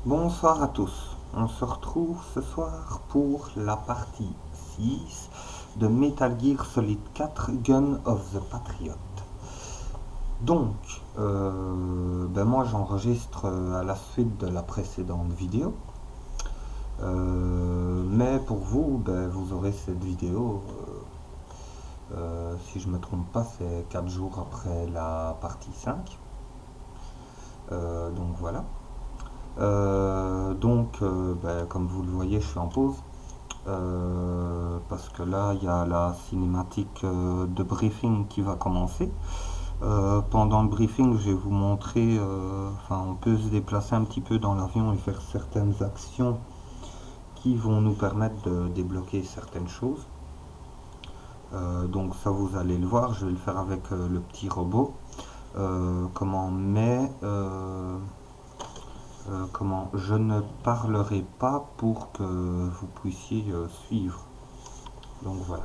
Bonsoir à tous, on se retrouve ce soir pour la partie 6 de Metal Gear Solid 4 Gun of the Patriot. Donc, moi j'enregistre à la suite de la précédente vidéo, mais pour vous, vous aurez cette vidéo, si je me trompe pas, c'est 4 jours après la partie 5. Donc voilà. Comme vous le voyez, je suis en pause. Parce que là, il y a la cinématique de briefing qui va commencer. Pendant le briefing, je vais vous montrer, on peut se déplacer un petit peu dans l'avion et faire certaines actions qui vont nous permettre de débloquer certaines choses. Donc ça, vous allez le voir, je vais le faire avec le petit robot. Comment je ne parlerai pas pour que vous puissiez suivre. Donc voilà.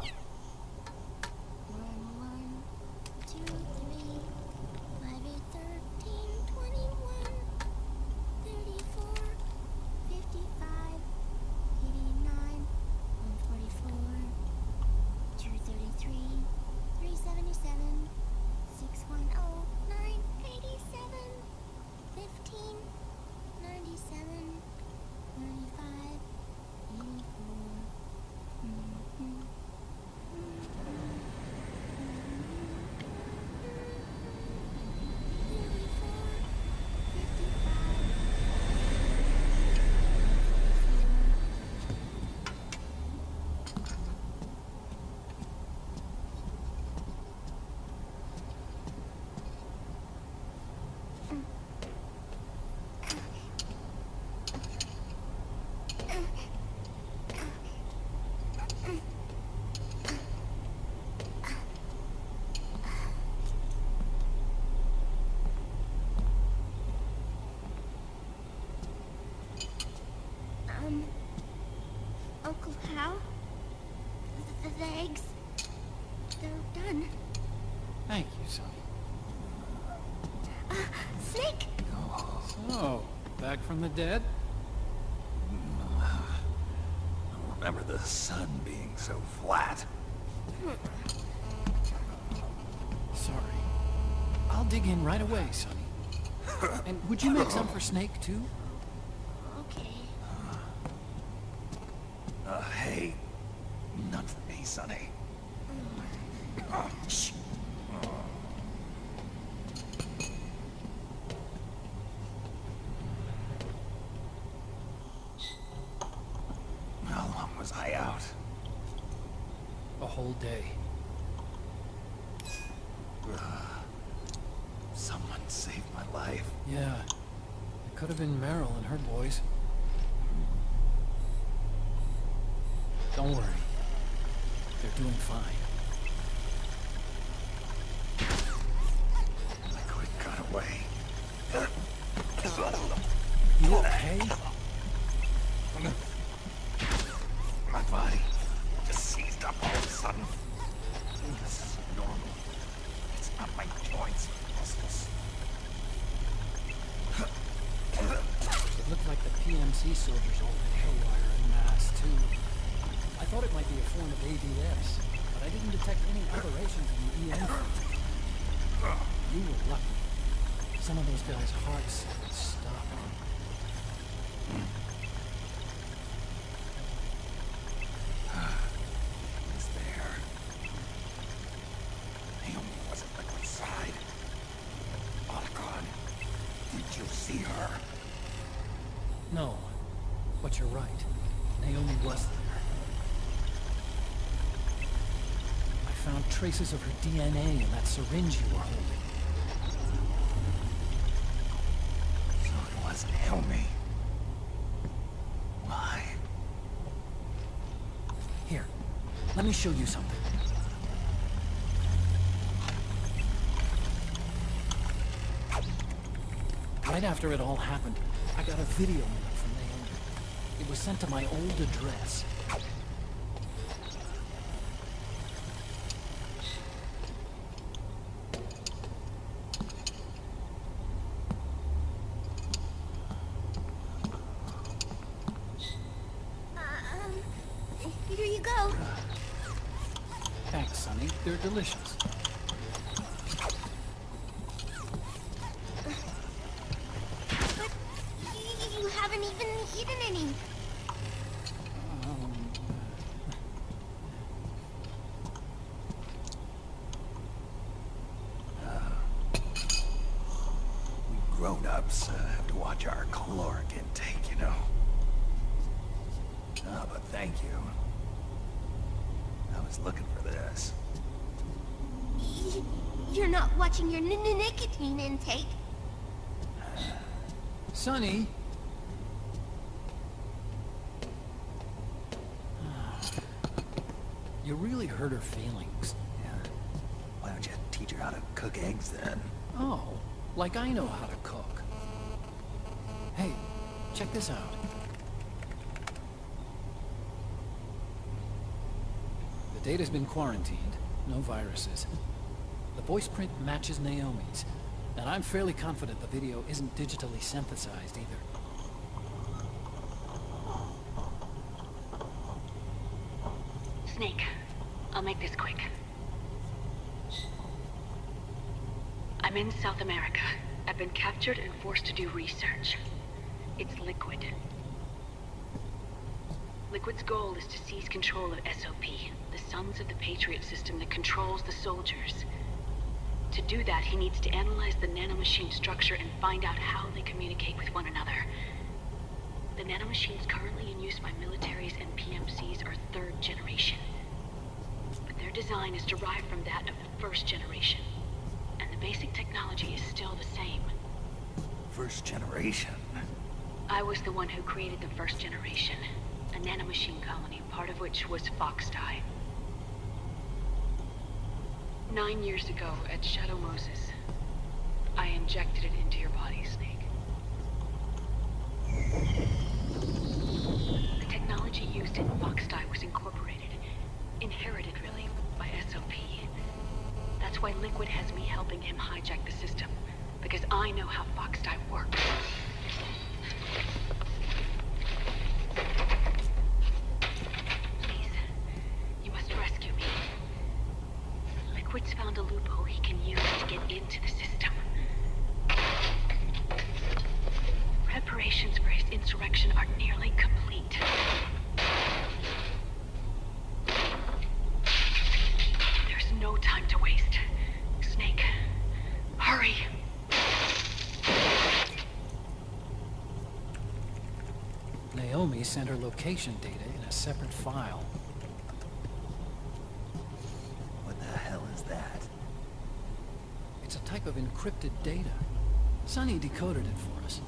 Uncle Hal? The eggs? They're done. Thank you, Sonny. Snake! So, back from the dead? Remember the sun being so flat. Sorry. I'll dig in right away, Sonny. And would you make some for Snake, too? Okay. Hey, none for me, Sonny. Shh. How long was I out? A whole day. Someone saved my life. Yeah. It could have been Meryl and her boys. Don't worry. They're doing fine. I could have got away. You okay? My body just seized up all of a sudden. This is normal. It's not my joints, muscles. It looked like the PMC soldiers all went haywire en masse, too. I thought it might be a form of ADS, but I didn't detect any aberrations in the EM field. You were lucky. Some of those guys' hearts stopped. It's there. Naomi wasn't by my side. Otacon, did you see her? No, but you're right. Naomi was there. I found traces of her DNA in that syringe you were holding. So it was Naomi. Why? Here, let me show you something. Right after it all happened, I got a video note from Naomi. It was sent to my old address. They're delicious. But you haven't even eaten any. We grown-ups have to watch our caloric intake, you know. Ah, but thank you. I was looking for this. You're not watching your nicotine intake. Sonny! You really hurt her feelings. Yeah. Why don't you teach her how to cook eggs then? Oh, like I know how to cook. Hey, check this out. The data's been quarantined, no viruses. The voice print matches Naomi's, and I'm fairly confident the video isn't digitally synthesized either. Snake, I'll make this quick. I'm in South America. I've been captured and forced to do research. It's Liquid. Liquid's goal is to seize control of SOP, the sons of the Patriot system that controls the soldiers. To do that, he needs to analyze the nanomachine structure and find out how they communicate with one another. The nanomachines currently in use by militaries and PMCs are third generation. But their design is derived from that of the first generation. And the basic technology is still the same. First generation. I was the one who created the first generation. A nanomachine colony, part of which was Foxdie. 9 years ago, at Shadow Moses, I injected it into your body, Snake. The technology used in Foxdie was incorporated, inherited really, by SOP. That's why Liquid has me helping him hijack the system, because I know how Foxdie works. Please, you must rescue me. Liquid's found a loophole he can use to get into the system. Preparations for his insurrection are nearly complete. There's no time to waste. Snake, hurry! Naomi sent her location data in a separate file. What the hell is that? It's a type of encrypted data. Sonny decoded it for us.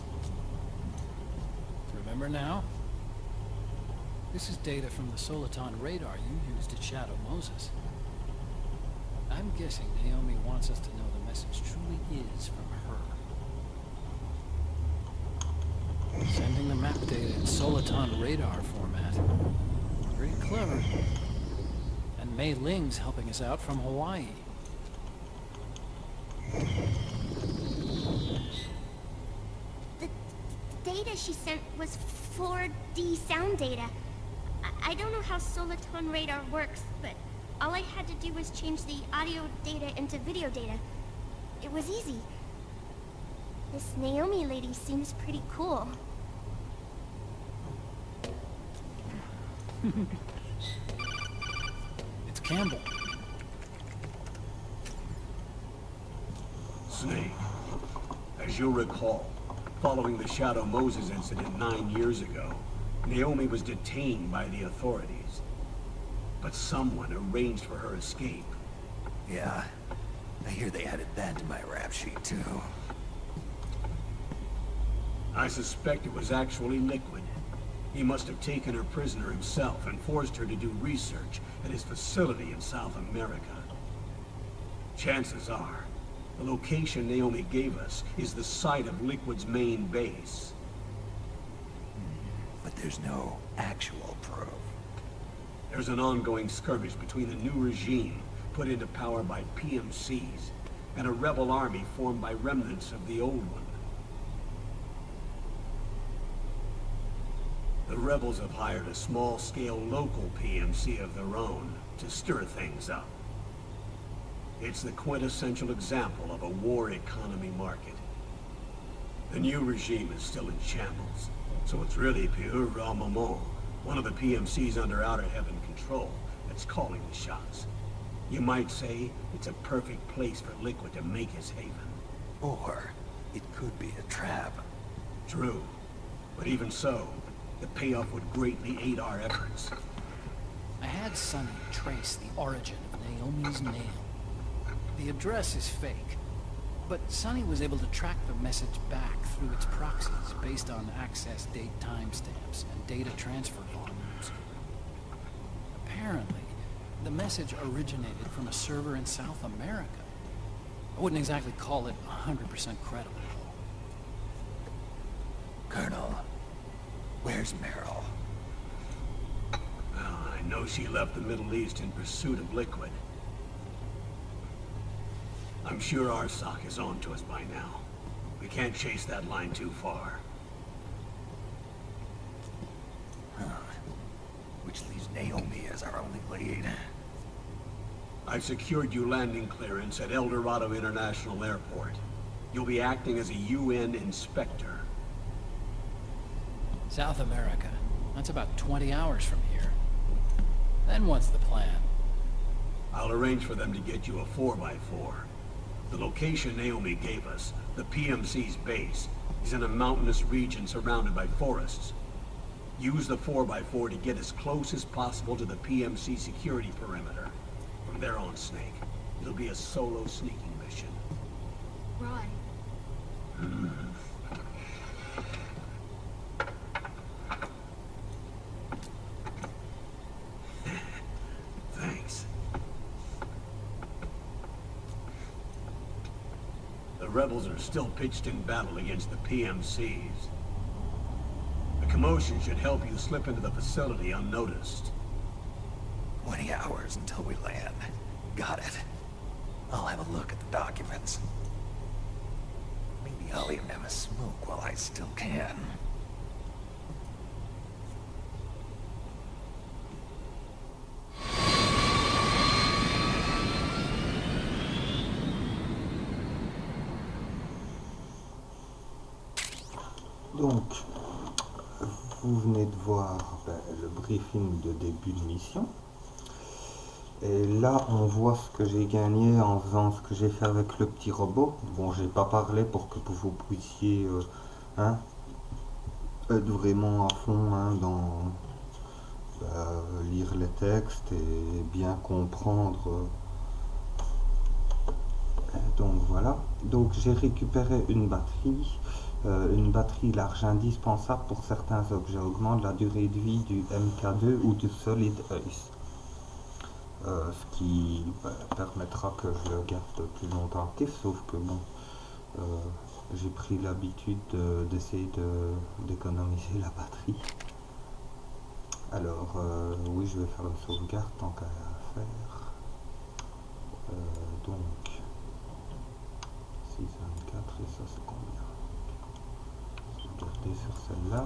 Remember now? This is data from the Soliton radar you used at Shadow Moses. I'm guessing Naomi wants us to know the message truly is from her. Sending the map data in Soliton radar format. Pretty clever. And Mei Ling's helping us out from Hawaii. The data she sent was 4D sound data. I don't know how Soliton radar works, but all I had to do was change the audio data into video data. It was easy. This Naomi lady seems pretty cool. It's Campbell. Snake, as you'll recall, following the Shadow Moses incident 9 years ago, Naomi was detained by the authorities. But someone arranged for her escape. Yeah, I hear they added that to my rap sheet too. I suspect it was actually Liquid. He must have taken her prisoner himself and forced her to do research at his facility in South America. Chances are, the location Naomi gave us is the site of Liquid's main base. But there's no actual proof. There's an ongoing skirmish between the new regime, put into power by PMCs, and a rebel army formed by remnants of the old one. The rebels have hired a small-scale local PMC of their own to stir things up. It's the quintessential example of a war economy market. The new regime is still in shambles, so it's really pure raw moment, one of the PMCs under Outer Heaven control, that's calling the shots. You might say it's a perfect place for Liquid to make his haven. Or it could be a trap. True, but even so, the payoff would greatly aid our efforts. I had Sonny trace the origin of Naomi's mail. The address is fake, but Sonny was able to track the message back through its proxies based on access date timestamps and data transfer volumes. Apparently, the message originated from a server in South America. I wouldn't exactly call it 100% credible, though. Colonel, where's Meryl? Well, I know she left the Middle East in pursuit of Liquid. I'm sure our sock is on to us by now. We can't chase that line too far. Which leaves Naomi as our only lead. I've secured you landing clearance at El Dorado International Airport. You'll be acting as a UN inspector. South America. That's about 20 hours from here. Then what's the plan? I'll arrange for them to get you a 4x4. The location Naomi gave us, the PMC's base, is in a mountainous region surrounded by forests. Use the 4x4 to get as close as possible to the PMC security perimeter. From there on, Snake, it'll be a solo sneaking mission. Ron. Thanks. The rebels are still pitched in battle against the PMCs. The commotion should help you slip into the facility unnoticed. 20 hours until we land. Got it. I'll have a look at the documents. Maybe I'll even have a smoke while I still can. Donc, vous venez de voir le briefing de début de mission. Et là, on voit ce que j'ai gagné en faisant ce que j'ai fait avec le petit robot. Bon, j'ai pas parlé pour que vous puissiez être vraiment à fond dans lire les textes et bien comprendre. Donc voilà. Donc j'ai récupéré une batterie large indispensable pour certains objets. Augmente la durée de vie du MK2 ou du Solid Ice. Ce qui permettra que je le garde plus longtemps actif, sauf que bon, j'ai pris l'habitude d'essayer d'économiser la batterie. Alors oui, je vais faire une sauvegarde tant qu'à faire. Donc 624 et ça c'est combien? Sauvegarder sur celle-là.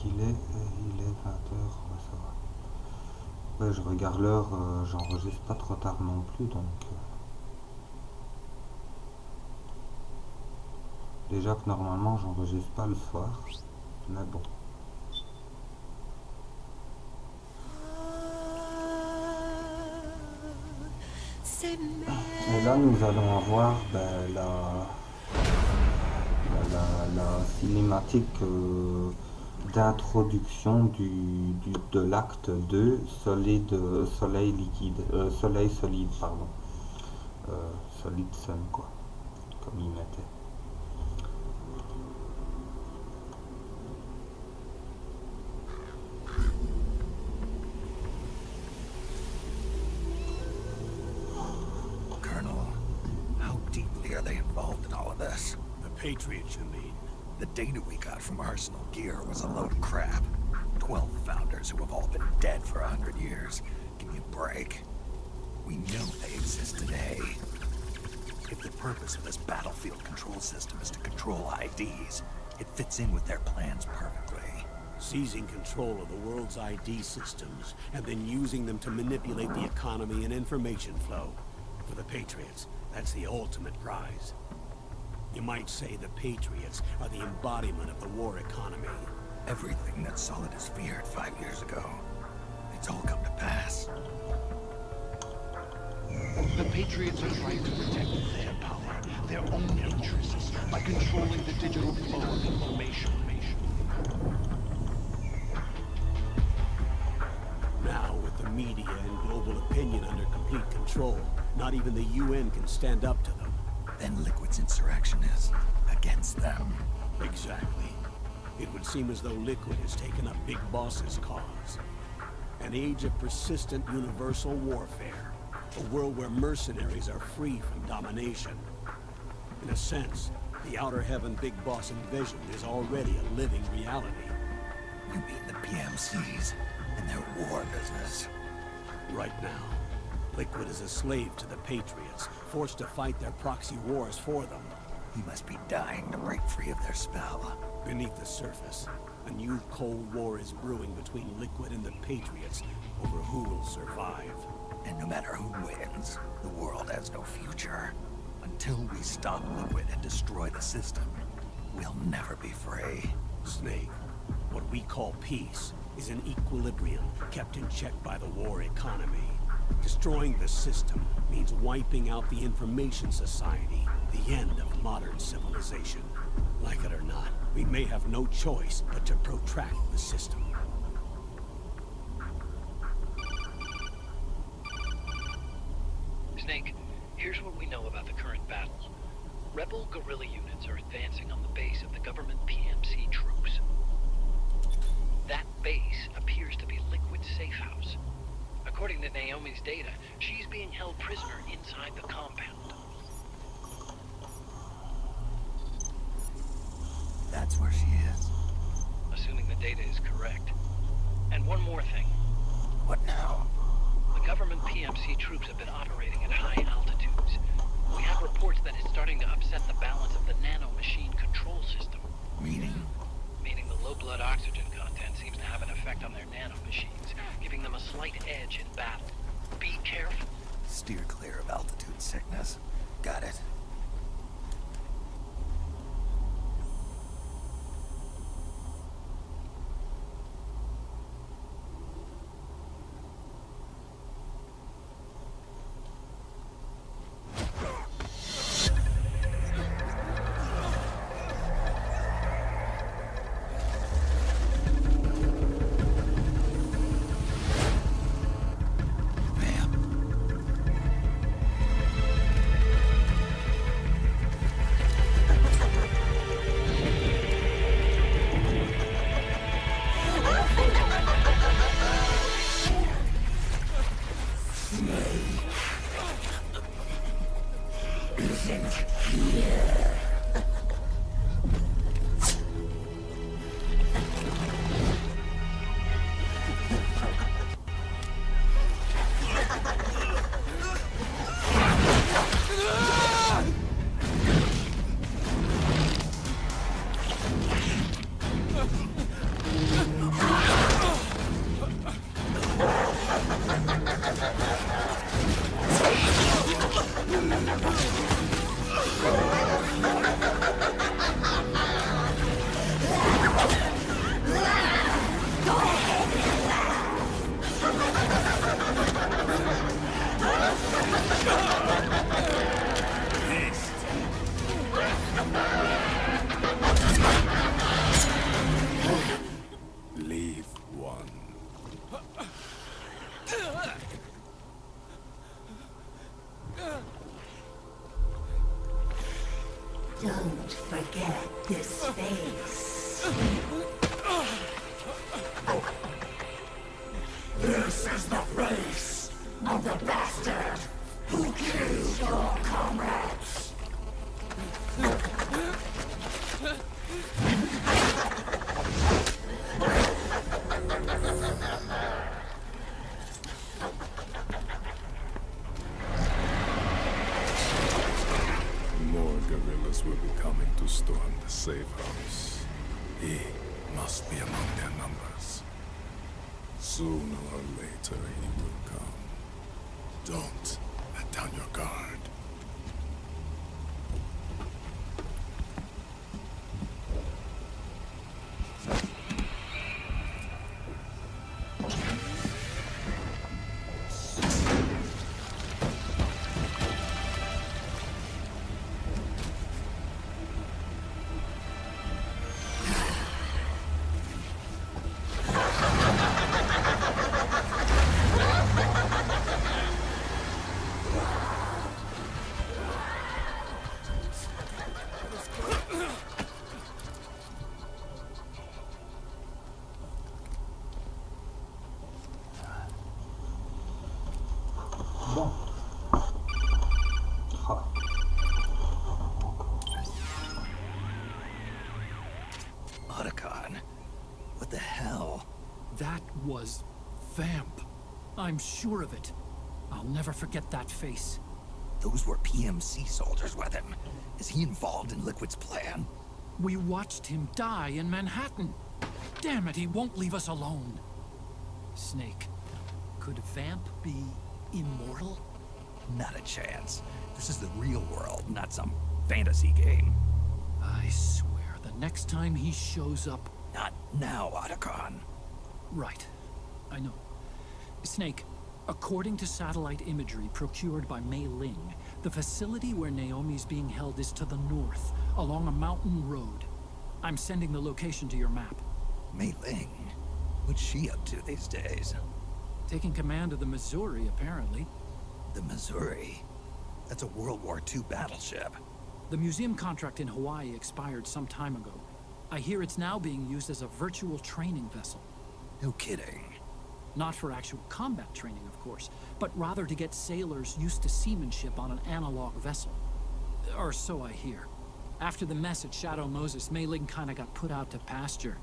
Il est 20h, ouais, ça va. Ouais, je regarde l'heure, j'enregistre pas trop tard non plus, donc déjà que normalement j'enregistre pas le soir, mais bon. Et là nous allons avoir la cinématique d'introduction de l'acte 2 soleil liquide, soleil solide, pardon, solid sun quoi, comme il mettait. Colonel, how deeply are they involved in all of this? The Patriots, you mean? The data we got from Arsenal Gear was a load of crap. 12 founders who have all been dead for 100 years. Give me a break. We know they exist today. If the purpose of this battlefield control system is to control IDs, it fits in with their plans perfectly. seizing control of the world's ID systems, and then using them to manipulate the economy and information flow. For the Patriots, that's the ultimate prize. You might say the Patriots are the embodiment of the war economy. Everything that Solidus feared 5 years ago, it's all come to pass. The Patriots are trying to protect their power, their own interests, by controlling the digital flow of information. Now, with the media and global opinion under complete control, not even the UN can stand up to them. Then Liquid's insurrection is against them. Exactly. It would seem as though Liquid has taken up Big Boss's cause. An age of persistent universal warfare. A world where mercenaries are free from domination. In a sense, the Outer Heaven Big Boss envisioned is already a living reality. You mean the PMCs and their war business? Right now, Liquid is a slave to the Patriots, forced to fight their proxy wars for them. He must be dying to break free of their spell. Beneath the surface, a new Cold War is brewing between Liquid and the Patriots over who will survive. And no matter who wins, the world has no future. Until we stop Liquid and destroy the system, we'll never be free. Snake, what we call peace is an equilibrium kept in check by the war economy. Destroying the system means wiping out the information society, the end of modern civilization. Like it or not, we may have no choice but to protract the system. Snake, here's what we know about the current battle. Rebel guerrilla units are advancing on the base of the government PMC troops. That base appears to be Liquid's safe house. According to Naomi's data, she's being held prisoner inside the compound. That's where she is. Assuming the data is correct. And one more thing. What now? The government PMC troops have been operating at high altitudes. We have reports that it's starting to upset the balance of the nano-machine control system. Meaning? Meaning the low blood oxygen content seems to have an effect on their nano-machines, giving them a slight edge in battle. Be careful. Steer clear of altitude sickness. Got it. Leave one. Don't forget this face. This is the face of the bastard who killed your comrades. More guerrillas will be coming to storm the safe house. must be among their numbers. Sooner or later he will come. Don't let down your guard. Bon. Ah. Otacon, what the hell? That was Vamp. I'm sure of it. I'll never forget that face. Those were PMC soldiers with him. Is he involved in Liquid's plan? We watched him die in Manhattan. Damn it, he won't leave us alone. Snake, could Vamp be immortal? Not a chance. This is the real world, not some fantasy game. I swear, the next time he shows up... Not now, Otacon. Right. I know. Snake, according to satellite imagery procured by Mei Ling, the facility where Naomi's being held is to the north, along a mountain road. I'm sending the location to your map. Mei Ling? What's she up to these days? Taking command of the Missouri, apparently. The Missouri? That's a World War II battleship. The museum contract in Hawaii expired some time ago. I hear it's now being used as a virtual training vessel. No kidding. Not for actual combat training, of course, but rather to get sailors used to seamanship on an analog vessel. Or so I hear. After the mess at Shadow Moses, Mei Ling kinda got put out to pasture.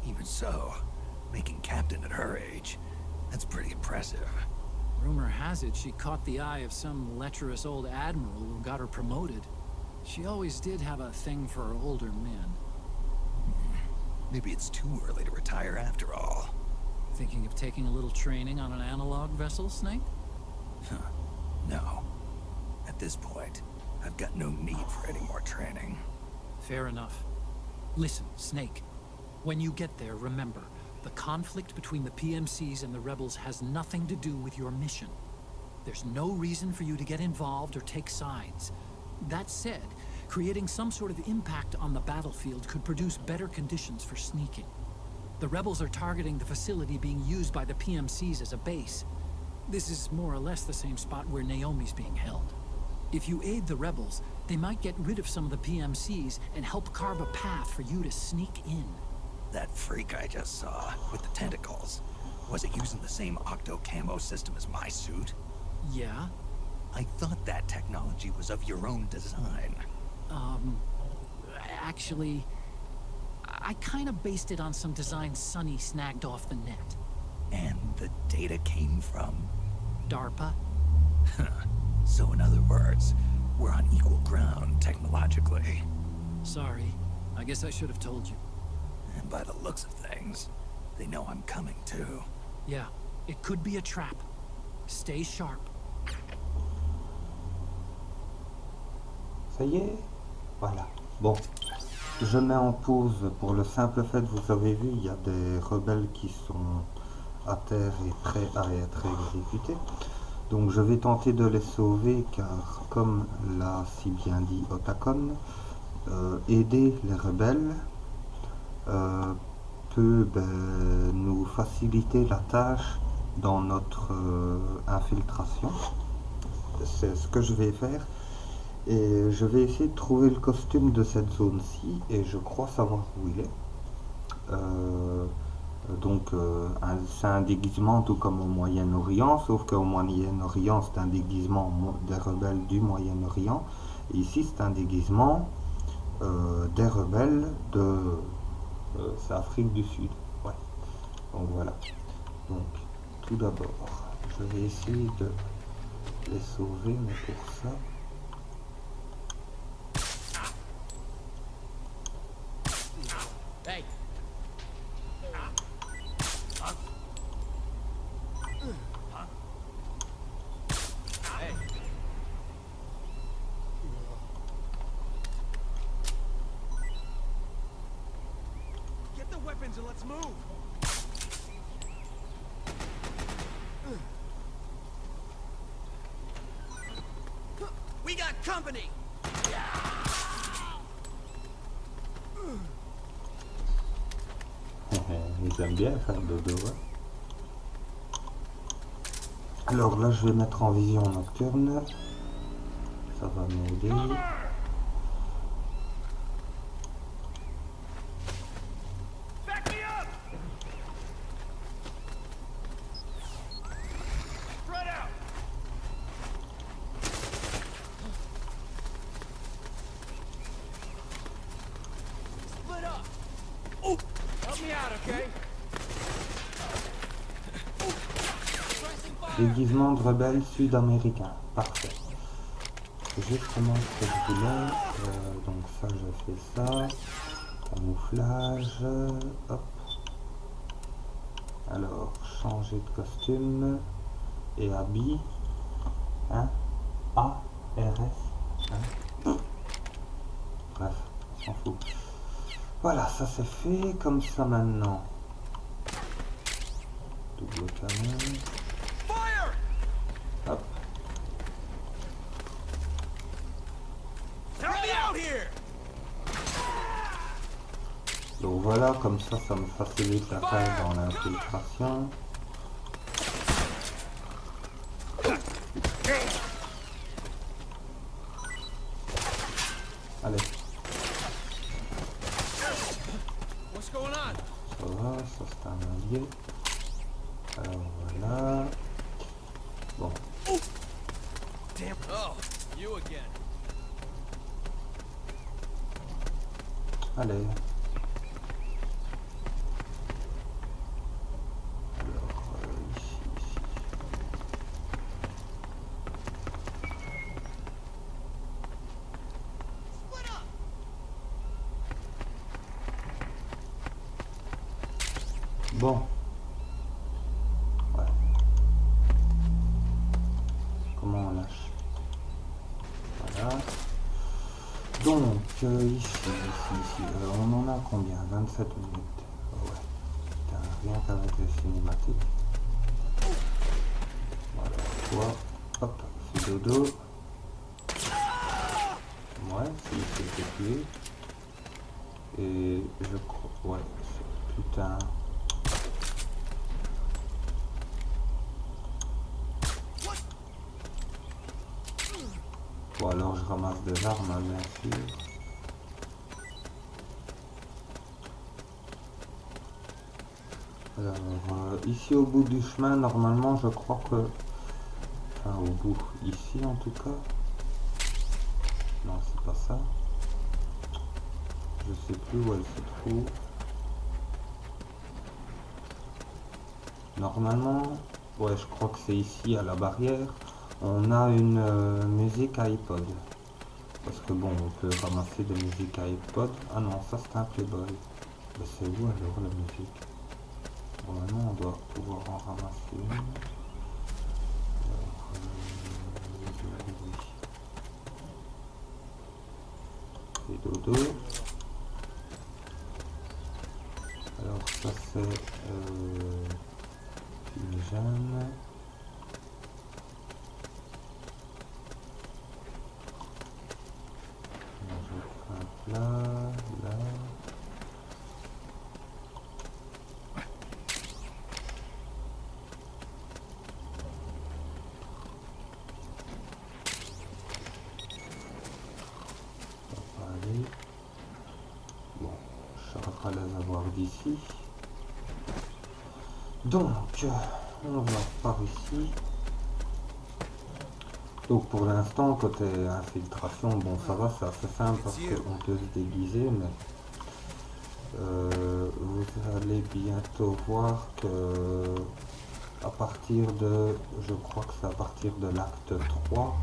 Even so, making captain at her age, that's pretty impressive. Rumor has it she caught the eye of some lecherous old admiral who got her promoted. She always did have a thing for older men. Maybe it's too early to retire after all. Thinking of taking a little training on an analog vessel, Snake? No. At this point, I've got no need for any more training. Fair enough. Listen, Snake. When you get there, remember, the conflict between the PMCs and the rebels has nothing to do with your mission. There's no reason for you to get involved or take sides. That said, creating some sort of impact on the battlefield could produce better conditions for sneaking. The rebels are targeting the facility being used by the PMCs as a base. This is more or less the same spot where Naomi's being held. If you aid the rebels, they might get rid of some of the PMCs and help carve a path for you to sneak in. That freak I just saw, with the tentacles, was it using the same octo-camo system as my suit? Yeah? I thought that technology was of your own design. Actually, I kinda based it on some design Sonny snagged off the net. And the data came from? DARPA? So in other words, we're on equal ground technologically. Sorry, I guess I should have told you. And by the looks of things, they know I'm coming too. Yeah, it could be a trap. Stay sharp. Ça y est? Voilà. Bon. Je mets en pause pour le simple fait, vous avez vu, il y a des rebelles qui sont à terre et prêts à être exécutés. Donc je vais tenter de les sauver car, comme l'a si bien dit Otacon, aider les rebelles peut nous faciliter la tâche dans notre infiltration. C'est ce que je vais faire. Et je vais essayer de trouver le costume de cette zone-ci, et je crois savoir où il est. C'est un déguisement tout comme au Moyen-Orient, sauf qu'au Moyen-Orient c'est un déguisement des rebelles du Moyen-Orient, et ici c'est un déguisement des rebelles de c'est Afrique du Sud. Ouais. Donc voilà. Donc tout d'abord, je vais essayer de les sauver, mais pour ça. Hey. Hey. Get the weapons and let's move. We got company. Ils aiment bien faire dodo. Hein. Alors là, je vais mettre en vision nocturne. Ça va m'aider. Back me up. Spread out. Split up. Oh, help me out, okay? Déguisement de rebelle sud-américain. Parfait. C'est justement ce que je voulais. Donc ça, je fais ça. Camouflage. Hop. Alors, changer de costume. Et habit. Hein? A, R, S. Hein? Bref, on s'en fout. Voilà, ça c'est fait. Comme ça maintenant. Double canon. Hop. Donc voilà, comme ça me facilite la tâche dans l'infiltration. Allez. Ça va, ça c'est un allié. Alors voilà. Bon. Damn. Oh, you again. Allez. Alors, ici. Bon. Ouais. Comment on lâche? Voilà. Donc, ici. On en a combien? 27 minutes. Oh, ouais. Putain, rien qu'avec les cinématiques. Voilà, toi. Hop, c'est dodo. Ouais, c'est tué. Et je crois... Ouais, putain... Bon, alors je ramasse des armes, hein, bien sûr. Alors, ici au bout du chemin, normalement, je crois que... Enfin, au bout, ici en tout cas. Non, c'est pas ça. Je sais plus où elle se trouve. Normalement, ouais, je crois que c'est ici à la barrière. On a une musique iPod. Parce que bon, on peut ramasser des musiques iPod. Ah non, ça c'est un Playboy. Mais c'est où alors la musique? Normalement, on doit pouvoir en ramasser une. Alors, et dodo. Alors ça c'est une jeune. Là, là. Ça va aller. Bon, je ne saurais pas les avoir d'ici. Donc, on va par ici. Donc pour l'instant, côté infiltration, bon ça va, c'est assez simple parce qu'on peut se déguiser, mais vous allez bientôt voir que à partir de, je crois que c'est à partir de l'acte 3,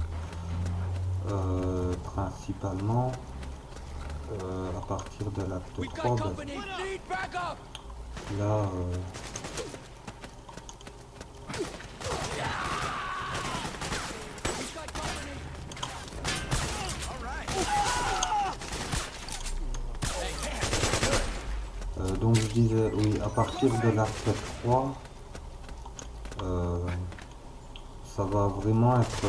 principalement, à partir de l'acte We've 3, got company. Need backup. là, We've got company. donc je disais, oui, à partir de l'acte 3, ça va vraiment être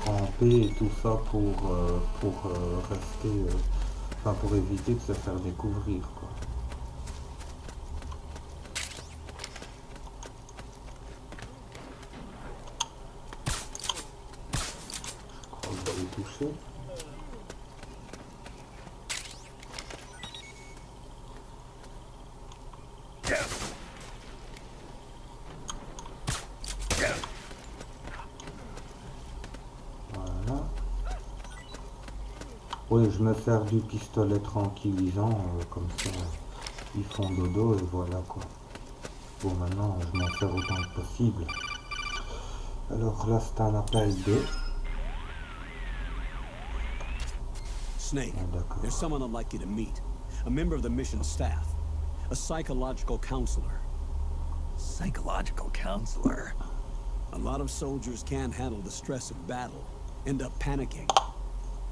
ramper et tout ça pour rester, enfin pour éviter de se faire découvrir, quoi. Je crois que je vais toucher. Voilà. Oui, je me sers du pistolet tranquillisant, comme ça ils font dodo et voilà quoi. Bon, maintenant je m'en sers autant que possible. Alors là c'est un appel D. Snake, Ah, d'accord. there's someone I'd like you to meet. A member of the mission staff. A psychological counselor. Psychological counselor. A lot of soldiers can't handle the stress of battle, end up panicking.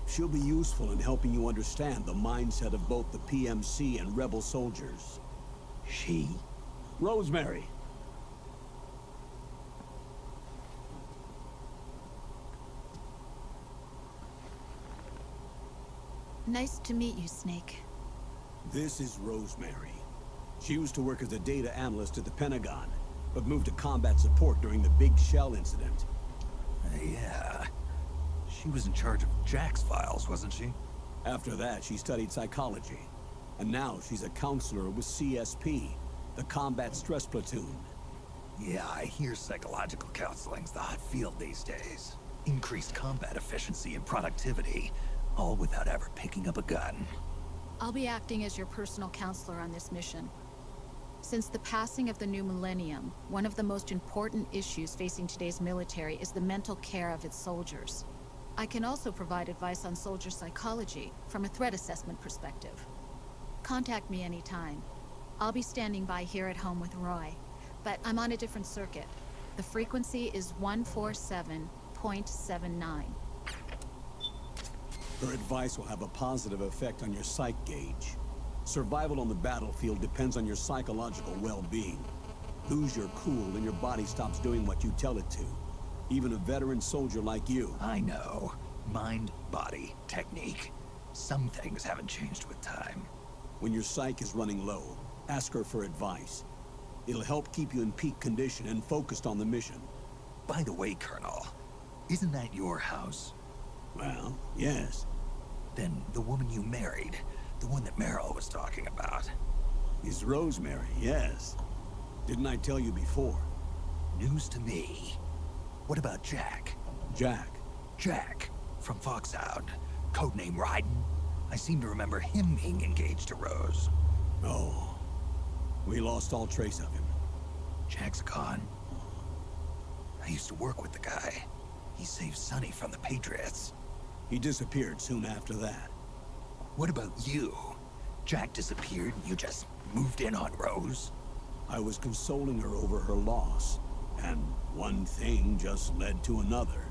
She'll be useful in helping you understand the mindset of both the PMC and rebel soldiers. She? Rosemary. Nice to meet you, Snake. This is Rosemary. She used to work as a data analyst at the Pentagon, but moved to combat support during the Big Shell incident. Yeah. She was in charge of Jack's files, wasn't she? After that, she studied psychology. And now she's a counselor with CSP, the Combat Stress Platoon. Yeah, I hear psychological counseling's the hot field these days. Increased combat efficiency and productivity, all without ever picking up a gun. I'll be acting as your personal counselor on this mission. Since the passing of the new millennium, one of the most important issues facing today's military is the mental care of its soldiers. I can also provide advice on soldier psychology from a threat assessment perspective. Contact me anytime. I'll be standing by here at home with Roy, but I'm on a different circuit. The frequency is 147.79. Her advice will have a positive effect on your psych gauge. Survival on the battlefield depends on your psychological well-being. Lose your cool and your body stops doing what you tell it to. Even a veteran soldier like you. I know. Mind, body, technique. Some things haven't changed with time. When your psyche is running low, ask her for advice. It'll help keep you in peak condition and focused on the mission. By the way, Colonel, isn't that your house? Well, yes. Then the woman you married, the one that Meryl was talking about. Is Rosemary, yes. Didn't I tell you before? News to me. What about Jack? Jack. Jack, from Foxhound. Codename Ryden. I seem to remember him being engaged to Rose. Oh. We lost all trace of him. Jack's gone. I used to work with the guy. He saved Sonny from the Patriots. He disappeared soon after that. What about you? Jack disappeared and you just moved in on Rose? I was consoling her over her loss, and one thing just led to another.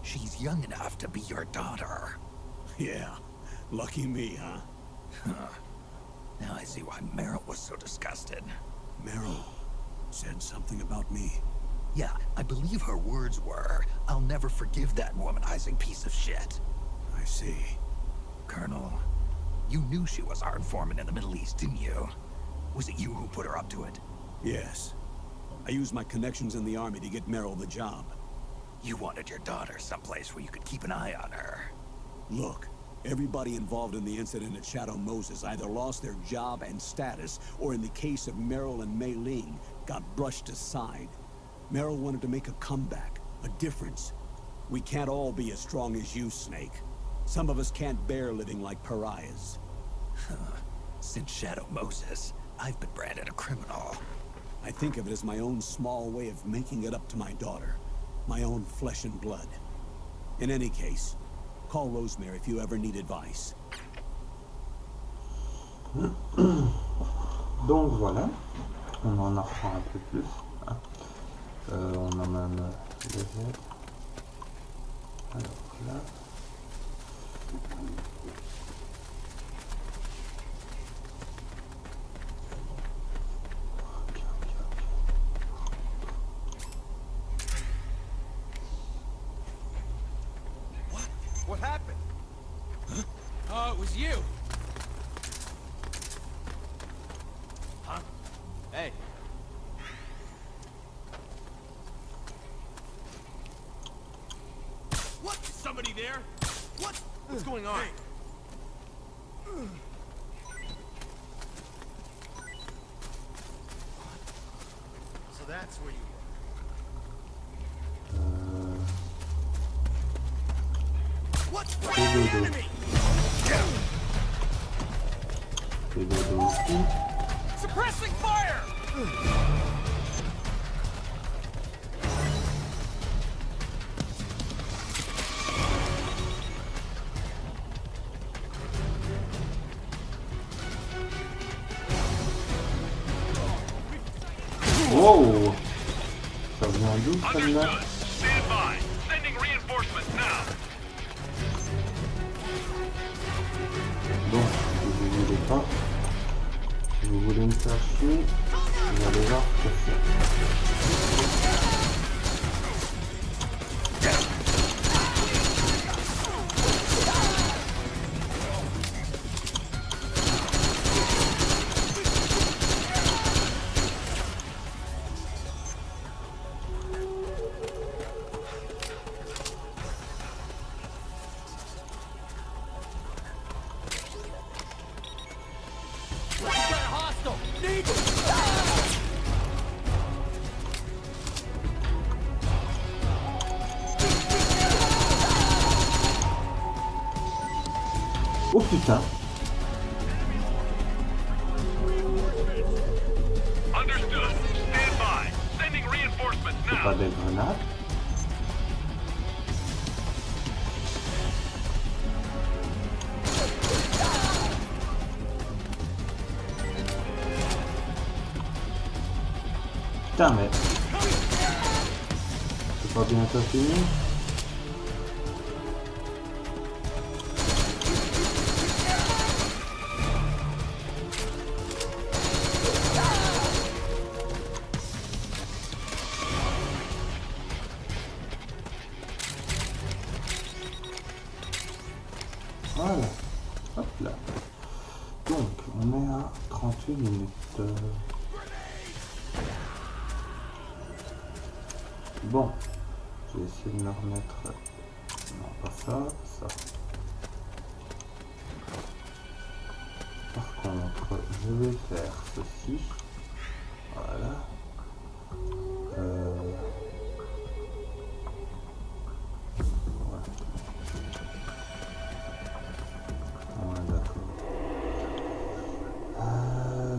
She's young enough to be your daughter. Yeah, lucky me, huh? Now I see why Meryl was so disgusted. Meryl said something about me. Yeah, I believe her words were, "I'll never forgive that womanizing piece of shit." I see. Colonel, you knew she was our informant in the Middle East, didn't you? Was it you who put her up to it? Yes. I used my connections in the army to get Meryl the job. You wanted your daughter someplace where you could keep an eye on her. Look, everybody involved in the incident at Shadow Moses either lost their job and status, or in the case of Meryl and Mei Ling, got brushed aside. Meryl wanted to make a comeback, a difference. We can't all be as strong as you, Snake. Some of us can't bear living like pariahs. Since Shadow Moses, I've been branded a criminal. I think of it as my own small way of making it up to my daughter. My own flesh and blood. In any case, call Rosemary if you ever need advice. Donc voilà, on en apprend un peu plus. Hein. On a même les aides. Alors là. What happened? Huh? Oh, it was you. Huh? Hey. What? Is somebody there? What? What's going on? So that's where you were. What? Enemy! Suppressing fire! Wow! Ça vient d'où celle-là? Stand by. Sending reinforcements now. Bon, si vous voulez pas, si vous voulez me faire chier, vous allez voir ce que c'est. Oh putain! Understood. Stand by. Sending reinforcements C'est now. pas des grenades? Putain mais... C'est pas bientôt fini? Voilà, hop là. Donc, on est à 38 minutes. Bon, je vais essayer de me remettre... Non, pas ça, ça. Par contre, je vais faire ceci. Voilà.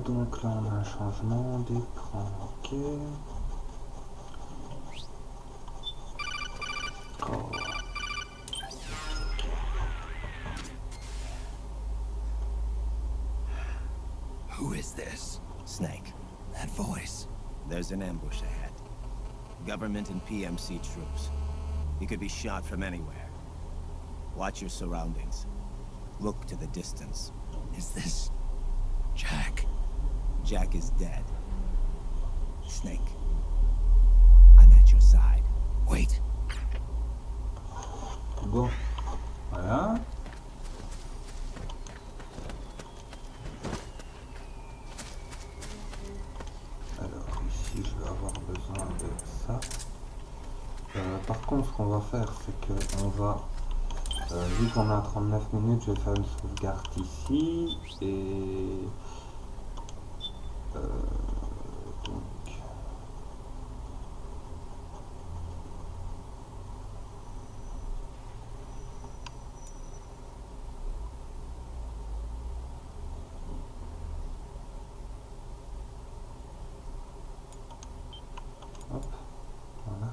Donc là on a un changement d'écran, ok. Oh. Who is this? Snake. That voice. There's an ambush ahead. Government and PMC troops. You could be shot from anywhere. Watch your surroundings. Look to the distance. Is this... Jack? Jack is dead. Snake. I'm at your side. Wait. Bon, voilà. Alors ici je vais avoir besoin de ça. Par contre ce qu'on va faire c'est que on va, vu qu'on a 39 minutes, je vais faire une sauvegarde ici et donc hop, voilà.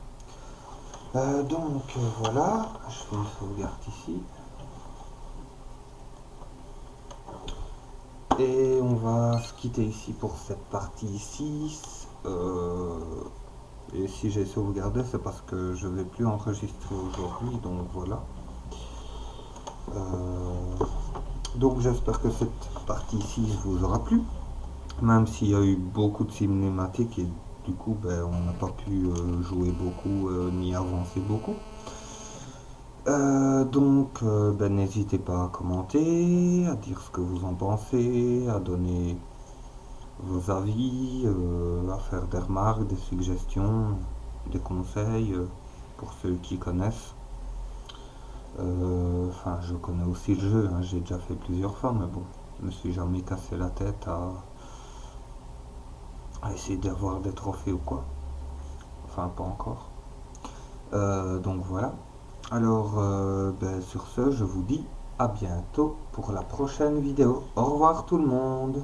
Voilà, je fais une sauvegarde ici. Et va se quitter ici pour cette partie 6. Et si j'ai sauvegardé, c'est parce que je vais plus enregistrer aujourd'hui, donc voilà. Donc j'espère que cette partie 6 vous aura plu, même s'il y a eu beaucoup de cinématiques et du coup ben, on n'a pas pu jouer beaucoup ni avancer beaucoup. Donc ben, n'hésitez pas à commenter, à dire ce que vous en pensez, à donner vos avis, à faire des remarques, des suggestions, des conseils pour ceux qui connaissent. Enfin, je connais aussi le jeu, hein, j'ai déjà fait plusieurs fois, mais bon, je me suis jamais cassé la tête à essayer d'avoir des trophées ou quoi. Enfin, pas encore. Donc voilà. Alors, ben, sur ce, je vous dis à bientôt pour la prochaine vidéo. Au revoir tout le monde.